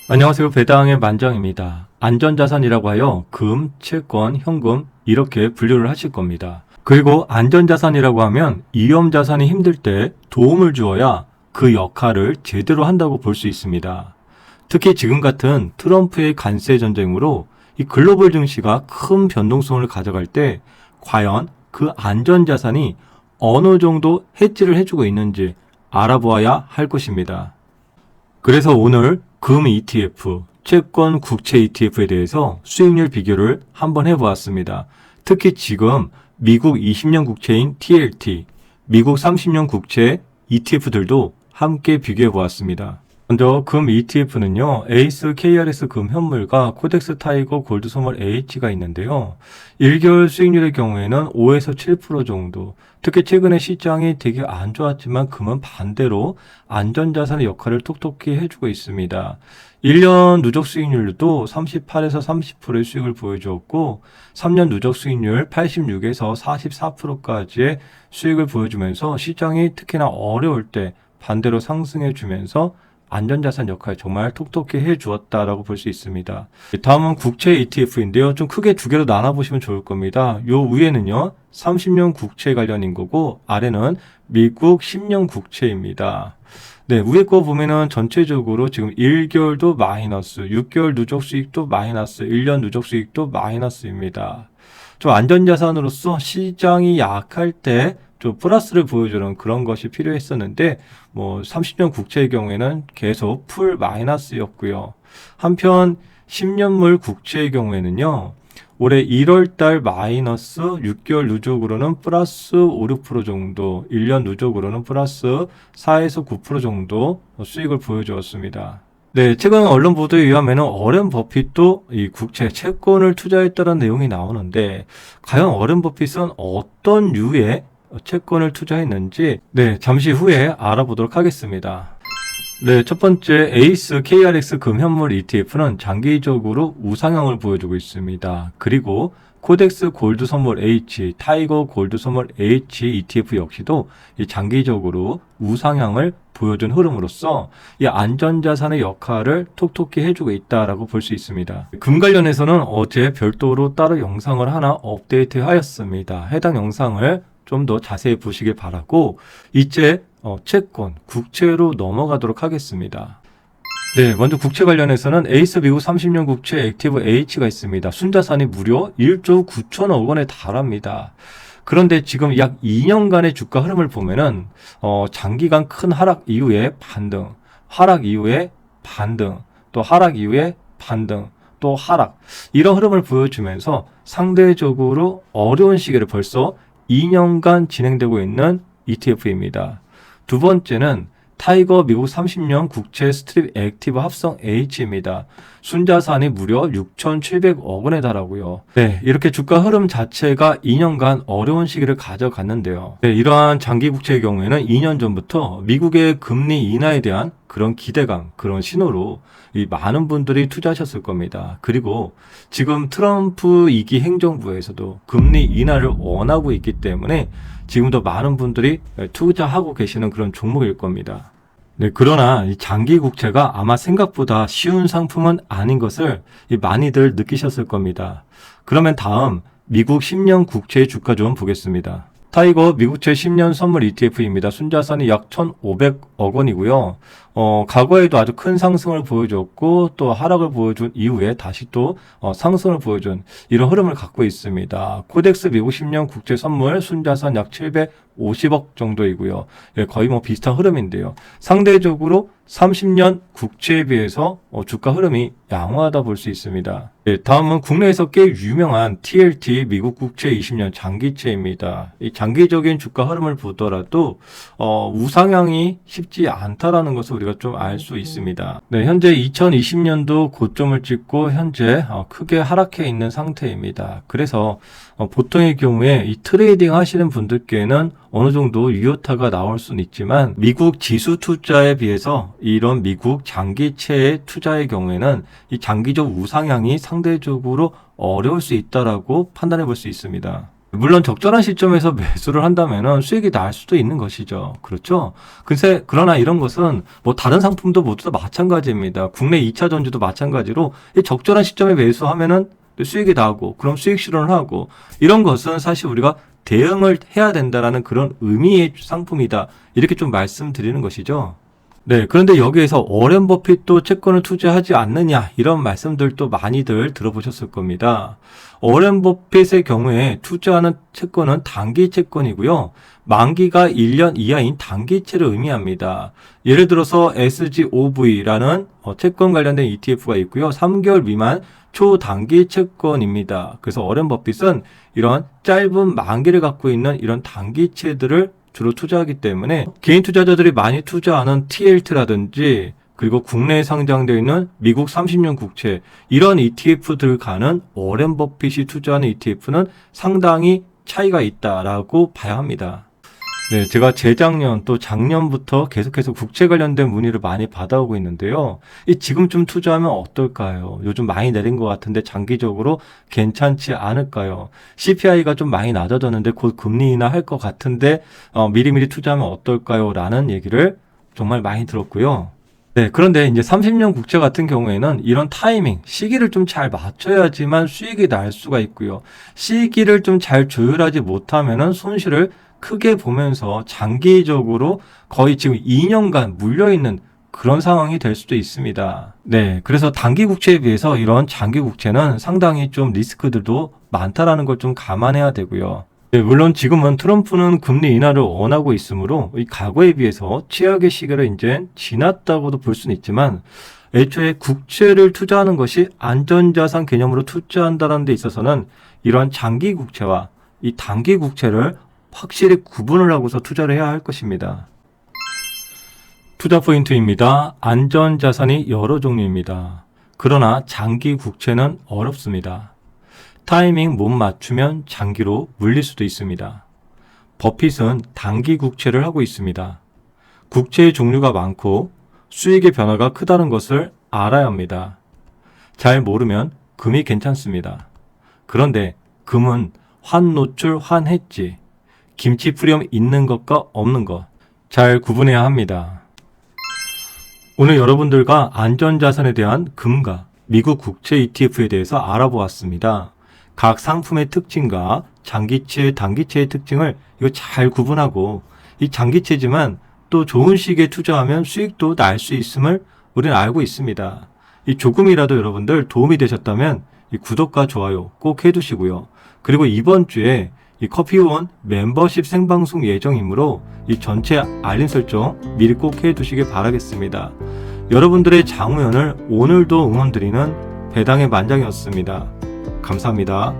안녕하세요. 배당의 만장입니다. 안전자산이라고 하여 금, 채권, 현금 이렇게 분류를 하실 겁니다. 그리고 안전자산이라고 하면 위험자산이 힘들 때 도움을 주어야 그 역할을 제대로 한다고 볼 수 있습니다. 특히 지금 같은 트럼프의 관세 전쟁으로 이 글로벌 증시가 큰 변동성을 가져갈 때 과연 그 안전자산이 어느 정도 해지를 해주고 있는지 알아보아야 할 것입니다. 그래서 오늘 금 ETF, 채권 국채 ETF에 대해서 수익률 비교를 한번 해보았습니다. 특히 지금 미국 20년 국채인 TLT, 미국 30년 국채 ETF들도 함께 비교해 보았습니다. 먼저 금 ETF는요, 에이스 KRS 금 현물과 코덱스 타이거 골드 소몰 H가 있는데요. 1개월 수익률의 경우에는 5에서 7% 정도, 특히 최근에 시장이 되게 안 좋았지만 금은 반대로 안전자산의 역할을 톡톡히 해주고 있습니다. 1년 누적 수익률도 38에서 30%의 수익을 보여주었고 3년 누적 수익률 86에서 44%까지의 수익을 보여주면서 시장이 특히나 어려울 때 반대로 상승해주면서 안전자산 역할 정말 톡톡히 해주었다라고 볼 수 있습니다. 다음은 국채 ETF인데요. 좀 크게 두 개로 나눠보시면 좋을 겁니다. 요 위에는요, 30년 국채 관련인 거고, 아래는 미국 10년 국채입니다. 네, 위에 거 보면은 전체적으로 지금 1개월도 마이너스, 6개월 누적 수익도 마이너스, 1년 누적 수익도 마이너스입니다. 좀 안전자산으로서 시장이 약할 때 좀 플러스를 보여주는 그런 것이 필요했었는데 30년 국채의 경우에는 계속 풀 마이너스였고요. 한편 10년물 국채의 경우에는요. 올해 1월달 마이너스 6개월 누적으로는 플러스 5, 6% 정도, 1년 누적으로는 플러스 4에서 9% 정도 수익을 보여주었습니다. 네, 최근 언론 보도에 의하면 워렌 버핏도 이 국채, 채권을 투자했다는 내용이 나오는데 과연 워렌 버핏은 어떤 류의 채권을 투자했는지 잠시 후에 알아보도록 하겠습니다. 네, 첫 번째 에이스 KRX 금현물 ETF는 장기적으로 우상향을 보여주고 있습니다. 그리고 코덱스 골드 선물 H, 타이거 골드 선물 H ETF 역시도 이 장기적으로 우상향을 보여준 흐름으로써 이 안전자산의 역할을 톡톡히 해주고 있다라고 볼 수 있습니다. 금 관련해서는 어제 별도로 따로 영상을 하나 업데이트 하였습니다. 해당 영상을 좀 더 자세히 보시길 바라고 이제 채권, 국채로 넘어가도록 하겠습니다. 네, 먼저 국채 관련해서는 에이스 미국 30년 국채 액티브 H가 있습니다. 순자산이 무려 1조 9천억 원에 달합니다. 그런데 지금 약 2년간의 주가 흐름을 보면은 장기간 큰 하락 이후에 반등, 하락 이후에 반등, 또 하락 이후에 반등, 또 하락, 이런 흐름을 보여주면서 상대적으로 어려운 시기를 벌써 2년간 진행되고 있는 ETF입니다. 두 번째는 타이거 미국 30년 국채 스트립 액티브 합성 H입니다. 순자산이 무려 6,700억 원에 달하고요. 네, 이렇게 주가 흐름 자체가 2년간 어려운 시기를 가져갔는데요. 네, 이러한 장기 국채의 경우에는 2년 전부터 미국의 금리 인하에 대한 그런 기대감, 그런 신호로 많은 분들이 투자하셨을 겁니다. 그리고 지금 트럼프 2기 행정부에서도 금리 인하를 원하고 있기 때문에 지금도 많은 분들이 투자하고 계시는 그런 종목일 겁니다. 네, 그러나 이 장기 국채가 아마 생각보다 쉬운 상품은 아닌 것을 많이들 느끼셨을 겁니다. 그러면 다음 미국 10년 국채의 주가 좀 보겠습니다. 타이거 미국채 10년 선물 ETF입니다. 순자산이 약 1,500억 원이고요. 과거에도 아주 큰 상승을 보여줬고 또 하락을 보여준 이후에 다시 또 상승을 보여준 이런 흐름을 갖고 있습니다. 코덱스 미국 10년 국채 선물 순자산 약 750억 정도이고요. 거의 비슷한 흐름인데요. 상대적으로 30년 국채에 비해서 주가 흐름이 양호하다 볼 수 있습니다. 다음은 국내에서 꽤 유명한 TLT 미국 국채 20년 장기채입니다. 이 장기적인 주가 흐름을 보더라도 우상향이 쉽지 않다라는 것을 우리가 좀 알 수 있습니다. 네, 현재 2020년도 고점을 찍고 현재 크게 하락해 있는 상태입니다. 그래서 보통의 경우에 이 트레이딩 하시는 분들께는 어느 정도 유효타가 나올 수는 있지만 미국 지수 투자에 비해서 이런 미국 장기채의 투자의 경우에는 이 장기적 우상향이 상대적으로 어려울 수 있다라고 판단해 볼 수 있습니다. 물론 적절한 시점에서 매수를 한다면은 수익이 날 수도 있는 것이죠. 그렇죠? 그러나 이런 것은 뭐 다른 상품도 모두 다 마찬가지입니다. 국내 2차 전지도 마찬가지로 이 적절한 시점에 매수하면은 수익이 나고 그럼 수익 실현을 하고 이런 것은 사실 우리가 대응을 해야 된다라는 그런 의미의 상품이다. 이렇게 좀 말씀드리는 것이죠. 네, 그런데 여기에서 워렌 버핏도 채권을 투자하지 않느냐 이런 말씀들도 많이들 들어보셨을 겁니다. 워렌 버핏의 경우에 투자하는 채권은 단기 채권이고요. 만기가 1년 이하인 단기채를 의미합니다. 예를 들어서 SGOV라는 채권 관련된 ETF가 있고요. 3개월 미만 초단기 채권입니다. 그래서 워렌 버핏은 이런 짧은 만기를 갖고 있는 이런 단기채들을 주로 투자하기 때문에 개인 투자자들이 많이 투자하는 TLT라든지 그리고 국내에 상장되어 있는 미국 30년 국채 이런 ETF들과는 워렌 버핏이 투자하는 ETF는 상당히 차이가 있다라고 봐야 합니다. 네, 제가 재작년 또 작년부터 계속해서 국채 관련된 문의를 많이 받아오고 있는데요. 이 지금쯤 투자하면 어떨까요? 요즘 많이 내린 것 같은데 장기적으로 괜찮지 않을까요? CPI가 좀 많이 낮아졌는데 곧 금리 인하할 것 같은데 미리미리 투자하면 어떨까요? 라는 얘기를 정말 많이 들었고요. 네, 그런데 이제 30년 국채 같은 경우에는 이런 타이밍, 시기를 좀 잘 맞춰야지만 수익이 날 수가 있고요. 시기를 좀 잘 조율하지 못하면은 손실을 크게 보면서 장기적으로 거의 지금 2년간 물려있는 그런 상황이 될 수도 있습니다. 네, 그래서 단기 국채에 비해서 이런 장기 국채는 상당히 좀 리스크들도 많다라는 걸 좀 감안해야 되고요. 네, 물론 지금은 트럼프는 금리 인하를 원하고 있으므로 이 과거에 비해서 최악의 시기를 이제 지났다고도 볼 수는 있지만 애초에 국채를 투자하는 것이 안전자산 개념으로 투자한다는 데 있어서는 이러한 장기 국채와 이 단기 국채를 확실히 구분을 하고서 투자를 해야 할 것입니다. 투자 포인트입니다. 안전자산이 여러 종류입니다. 그러나 장기 국채는 어렵습니다. 타이밍 못 맞추면 장기로 물릴 수도 있습니다. 버핏은 단기 국채를 하고 있습니다. 국채의 종류가 많고 수익의 변화가 크다는 것을 알아야 합니다. 잘 모르면 금이 괜찮습니다. 그런데 금은 환노출 환해지, 김치 프리엄 있는 것과 없는 것 잘 구분해야 합니다. 오늘 여러분들과 안전자산에 대한 금과 미국 국채 ETF에 대해서 알아보았습니다. 각 상품의 특징과 장기채, 단기채의 특징을 이거 잘 구분하고 이 장기채지만 또 좋은 시기에 투자하면 수익도 날 수 있음을 우리는 알고 있습니다. 이 조금이라도 여러분들 도움이 되셨다면 이 구독과 좋아요 꼭 해두시고요. 그리고 이번 주에 이 커피원 멤버십 생방송 예정이므로 이 전체 알림 설정 미리 꼭 해두시길 바라겠습니다. 여러분들의 장우연을 오늘도 응원드리는 배당의 만장이었습니다. 감사합니다.